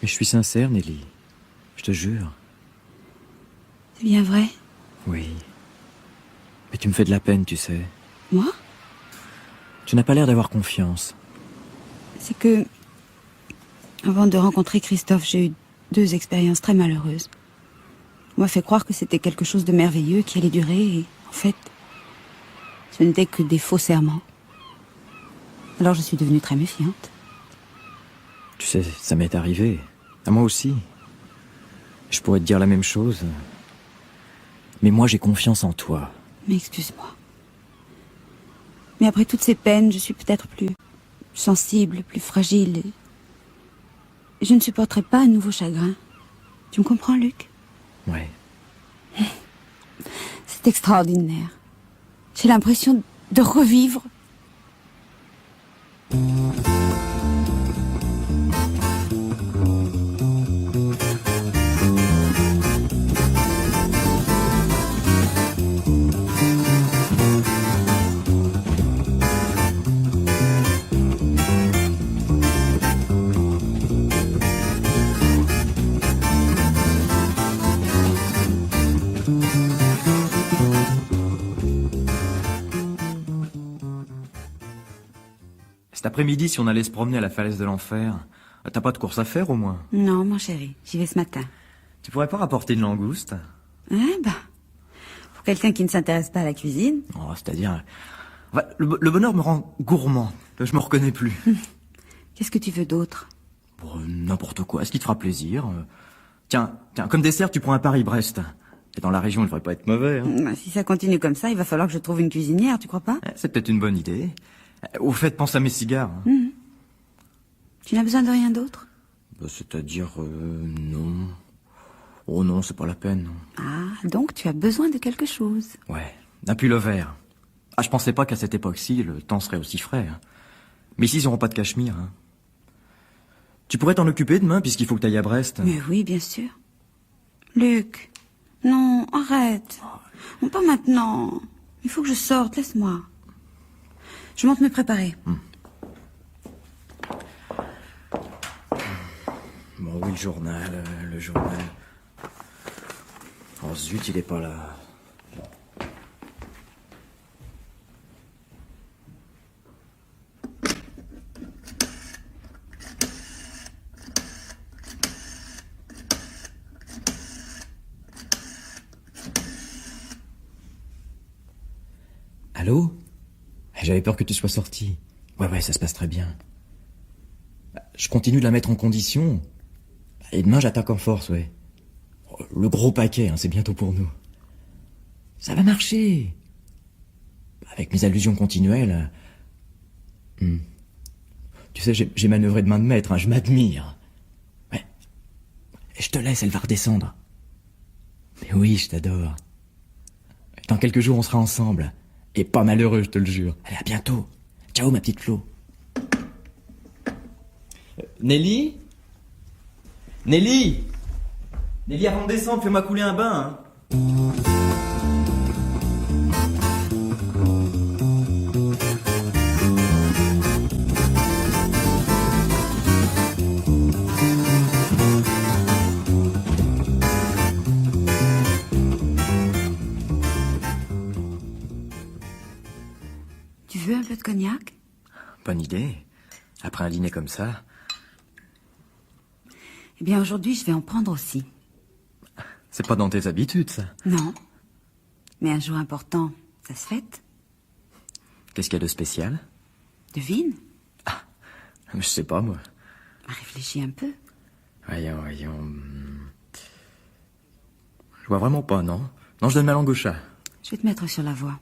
Mais je suis sincère, Nelly. Je te jure. C'est bien vrai? Oui. Mais tu me fais de la peine, tu sais. Moi? Tu n'as pas l'air d'avoir confiance. C'est que... Avant de rencontrer Christophe, j'ai eu 2 expériences très malheureuses. On m'a fait croire que c'était quelque chose de merveilleux qui allait durer et, en fait, ce n'était que des faux serments. Alors je suis devenue très méfiante. Tu sais, ça m'est arrivé. À moi aussi. Je pourrais te dire la même chose. Mais moi, j'ai confiance en toi. Mais excuse-moi. Mais après toutes ces peines, je suis peut-être plus sensible, plus fragile. Et je ne supporterai pas un nouveau chagrin. Tu me comprends, Luc? Ouais. C'est extraordinaire. J'ai l'impression de revivre. Cet après-midi, si on allait se promener à la falaise de l'enfer, t'as pas de course à faire au moins? Non, mon chéri, j'y vais ce matin. Tu pourrais pas rapporter une langouste? Pour quelqu'un qui ne s'intéresse pas à la cuisine. Oh, c'est-à-dire... Enfin, le bonheur me rend gourmand. Je me reconnais plus. Qu'est-ce que tu veux d'autre? Bon, n'importe quoi, ce qui te fera plaisir. Tiens, comme dessert, tu prends un Paris-Brest. Et dans la région, il devrait pas être mauvais. Hein. Si ça continue comme ça, il va falloir que je trouve une cuisinière, tu crois pas? C'est peut-être une bonne idée. Au fait, pense à mes cigares. Tu n'as besoin de rien d'autre? C'est-à-dire, non. Oh non, c'est pas la peine. Non. Ah, donc tu as besoin de quelque chose. Ouais, d'un pull vert. Ah, je pensais pas qu'à cette époque-ci, le temps serait aussi frais. Hein. Mais ici, ils n'auront pas de cachemire. Hein. Tu pourrais t'en occuper demain, puisqu'il faut que t'ailles à Brest. Mais oui, bien sûr. Luc, non, arrête. Non, pas maintenant. Il faut que je sorte, laisse-moi. Je monte me préparer. Bon, oui, le journal. Oh zut, il est pas là. Allô? J'avais peur que tu sois sorti. Ouais, ça se passe très bien. Je continue de la mettre en condition. Et demain, j'attaque en force, ouais. Le gros paquet, hein, c'est bientôt pour nous. Ça va marcher. Avec mes allusions continuelles. Tu sais, j'ai manœuvré de main de maître, hein, je m'admire. Ouais. Et je te laisse, elle va redescendre. Mais oui, je t'adore. Dans quelques jours, on sera ensemble. Et pas malheureux, je te le jure. Allez, à bientôt. Ciao, ma petite Flo. Nelly? Nelly, avant de descendre, fais-moi couler un bain. Hein. veux un peu de cognac? Bonne idée. Après un dîner comme ça. Eh bien, aujourd'hui, je vais en prendre aussi. C'est pas dans tes habitudes, ça. Non. Mais un jour important, ça se fête. Qu'est-ce qu'il y a de spécial? Devine. Je sais pas, moi. Réfléchis un peu. Voyons. Je vois vraiment pas, non? Non, je donne ma langue au chat. Je vais te mettre sur la voie.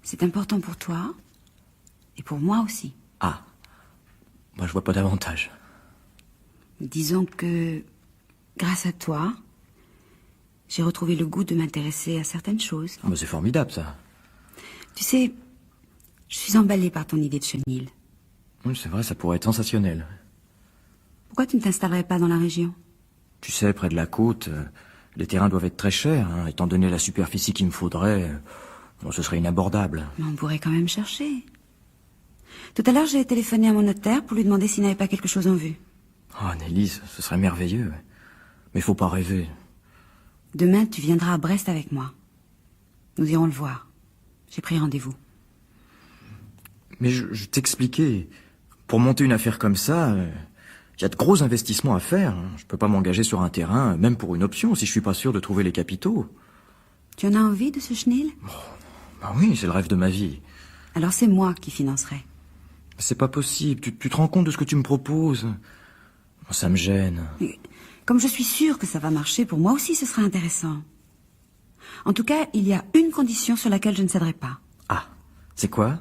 C'est important pour toi. Et pour moi aussi. Ah. Moi, je vois pas davantage. Disons que, grâce à toi, j'ai retrouvé le goût de m'intéresser à certaines choses. Ah, bah, c'est formidable, ça. Tu sais, je suis emballée par ton idée de chenil. Oui, c'est vrai, ça pourrait être sensationnel. Pourquoi tu ne t'installerais pas dans la région? Tu sais, près de la côte, les terrains doivent être très chers, hein, étant donné la superficie qu'il me faudrait. Bon, ce serait inabordable. Mais on pourrait quand même chercher. Tout à l'heure, j'ai téléphoné à mon notaire pour lui demander s'il n'avait pas quelque chose en vue. Oh, Nelly, ce serait merveilleux. Mais faut pas rêver. Demain, tu viendras à Brest avec moi. Nous irons le voir. J'ai pris rendez-vous. Mais je t'expliquais. Pour monter une affaire comme ça, il y a de gros investissements à faire. Hein. Je peux pas m'engager sur un terrain, même pour une option, si je suis pas sûr de trouver les capitaux. Tu en as envie de ce chenil? Bah oui, c'est le rêve de ma vie. Alors c'est moi qui financerai. C'est pas possible. Tu te rends compte de ce que tu me proposes? Ça me gêne. Mais comme je suis sûre que ça va marcher, pour moi aussi ce sera intéressant. En tout cas, il y a une condition sur laquelle je ne céderai pas. Ah, c'est quoi?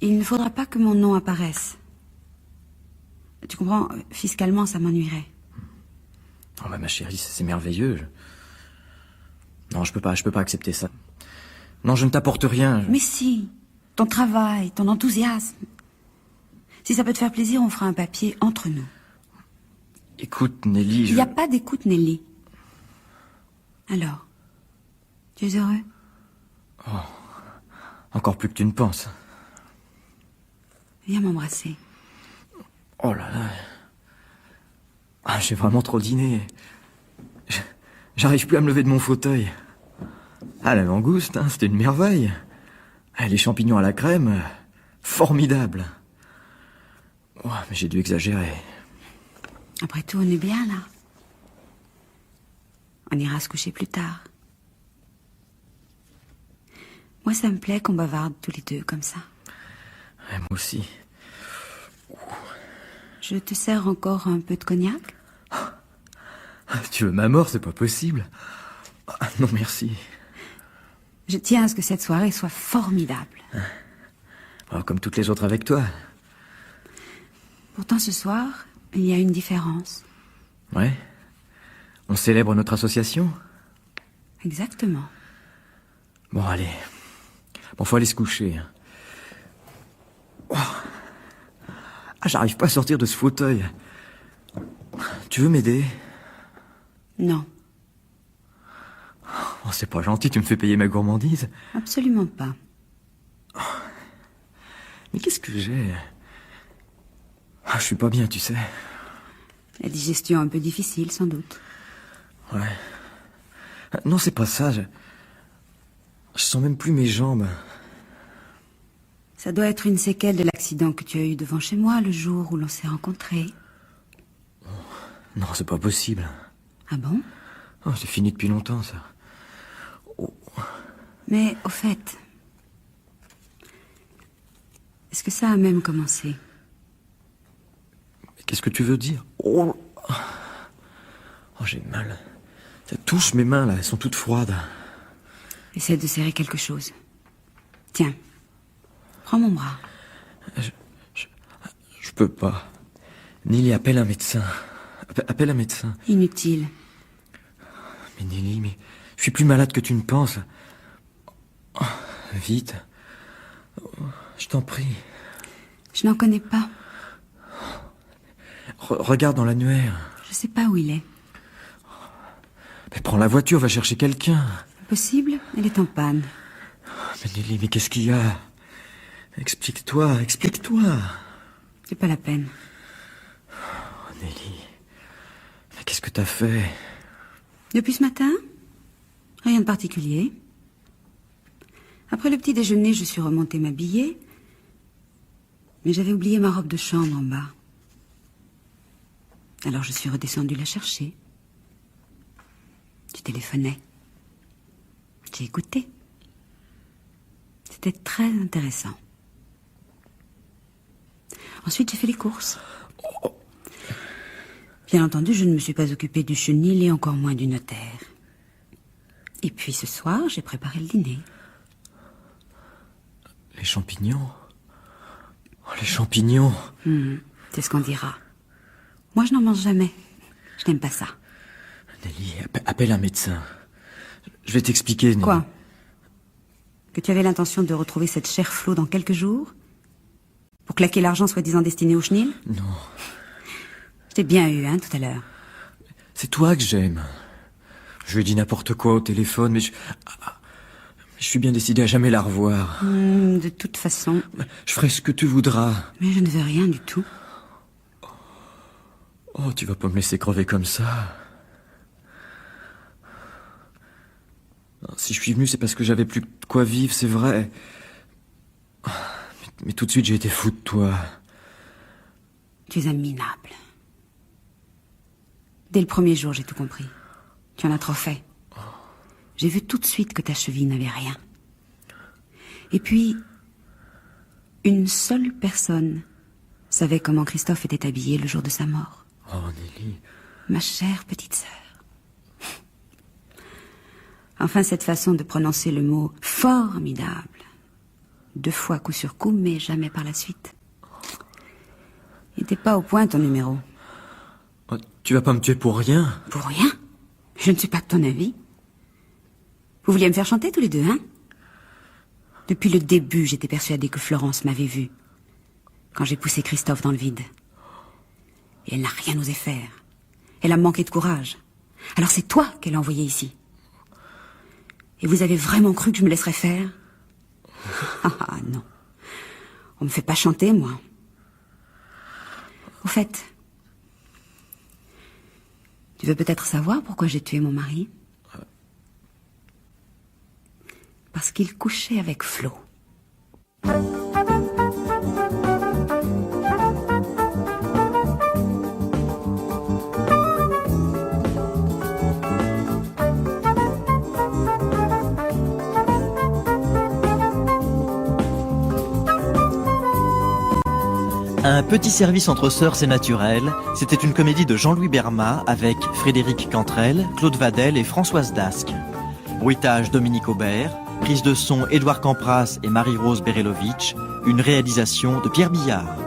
Il ne faudra pas que mon nom apparaisse. Tu comprends, fiscalement, ça m'ennuierait. Oh bah ma chérie, c'est merveilleux. Non, je peux pas accepter ça. Non, je ne t'apporte rien. Mais si, ton travail, ton enthousiasme. Si ça peut te faire plaisir, on fera un papier entre nous. Écoute, Nelly, Il n'y a pas d'écoute, Nelly. Alors, tu es heureux? Encore plus que tu ne penses. Viens m'embrasser. Oh là là. Ah, j'ai vraiment trop dîné. J'arrive plus à me lever de mon fauteuil. Ah, la langouste, hein, c'était une merveille. Ah, les champignons à la crème, formidable. Oh, mais j'ai dû exagérer. Après tout, on est bien là. On ira se coucher plus tard. Moi, ça me plaît qu'on bavarde tous les deux comme ça. Ouais, moi aussi. Je te sers encore un peu de cognac? Tu veux ma mort, c'est pas possible. Ah, non, merci. Je tiens à ce que cette soirée soit formidable. Alors, comme toutes les autres avec toi. Pourtant, ce soir, il y a une différence. Ouais. On célèbre notre association? Exactement. Bon, allez. Bon, faut aller se coucher. Oh. Ah, j'arrive pas à sortir de ce fauteuil. Tu veux m'aider? Non, Oh, c'est pas gentil, tu me fais payer ma gourmandise. absolument pas. Mais qu'est-ce que j'ai? Ah, je suis pas bien, tu sais. La digestion un peu difficile, sans doute. Ouais. Non, c'est pas ça. Je sens même plus mes jambes. Ça doit être une séquelle de l'accident que tu as eu devant chez moi le jour où l'on s'est rencontrés. Non, c'est pas possible. Ah bon? Oh, c'est fini depuis longtemps, ça. Oh. Mais, au fait, est-ce que ça a même commencé? Mais qu'est-ce que tu veux dire? Oh, oh, j'ai mal. Ça touche mes mains, là. Elles sont toutes froides. Essaie de serrer quelque chose. Tiens, prends mon bras. Je peux pas. Nelly, appelle un médecin. Appelle un médecin. Inutile. Mais Nelly, mais je suis plus malade que tu ne penses. Oh, vite. Oh, je t'en prie. Je n'en connais pas. Regarde dans l'annuaire. Je sais pas où il est. Mais prends la voiture, va chercher quelqu'un. Impossible, elle est en panne. Mais Nelly, mais qu'est-ce qu'il y a? Explique-toi. C'est pas la peine. Oh, Nelly. Mais qu'est-ce que t'as fait? Depuis ce matin? Rien de particulier. Après le petit déjeuner, je suis remontée m'habiller. Mais j'avais oublié ma robe de chambre en bas. Alors je suis redescendue la chercher. Tu téléphonais. J'ai écouté. C'était très intéressant. Ensuite, j'ai fait les courses. Bien entendu, je ne me suis pas occupée du chenil et encore moins du notaire. Et puis ce soir, j'ai préparé le dîner. Les champignons. Oh, les champignons. C'est ce qu'on dira. Moi, je n'en mange jamais. Je n'aime pas ça. Nelly, appelle un médecin. Je vais t'expliquer, Nelly. Quoi? Que tu avais l'intention de retrouver cette chère Flo dans quelques jours? Pour claquer l'argent soi-disant destiné au chenil? Non. Je t'ai bien eu, hein, tout à l'heure. C'est toi que j'aime. Je lui ai dit n'importe quoi au téléphone, mais je suis bien décidé à jamais la revoir. De toute façon... Je ferai ce que tu voudras. Mais je ne veux rien du tout. Oh, tu vas pas me laisser crever comme ça. Si je suis venu, c'est parce que j'avais plus de quoi vivre, c'est vrai. Mais tout de suite, j'ai été fou de toi. Tu es un minable. Dès le premier jour, j'ai tout compris. Tu en as trop fait. J'ai vu tout de suite que ta cheville n'avait rien. Et puis, une seule personne savait comment Christophe était habillé le jour de sa mort. Oh, Nelly. Ma chère petite sœur. Enfin, cette façon de prononcer le mot formidable. 2 fois coup sur coup, mais jamais par la suite. Il n'était pas au point, ton numéro. Oh, tu vas pas me tuer pour rien? Pour rien? Je ne suis pas de ton avis. Vous vouliez me faire chanter tous les deux, hein? Depuis le début, j'étais persuadée que Florence m'avait vue. Quand j'ai poussé Christophe dans le vide. Et elle n'a rien osé faire. Elle a manqué de courage. Alors c'est toi qu'elle a envoyé ici. Et vous avez vraiment cru que je me laisserais faire? Ah non. On me fait pas chanter, moi. Au fait, tu veux peut-être savoir pourquoi j'ai tué mon mari? Parce qu'il couchait avec Flo. Un petit service entre sœurs, c'est naturel. C'était une comédie de Jean-Louis Berma avec Frédéric Cantrel, Claude Vadel et Françoise Dasque. Bruitage Dominique Aubert, prise de son Édouard Campras et Marie-Rose Berelovitch, une réalisation de Pierre Billard.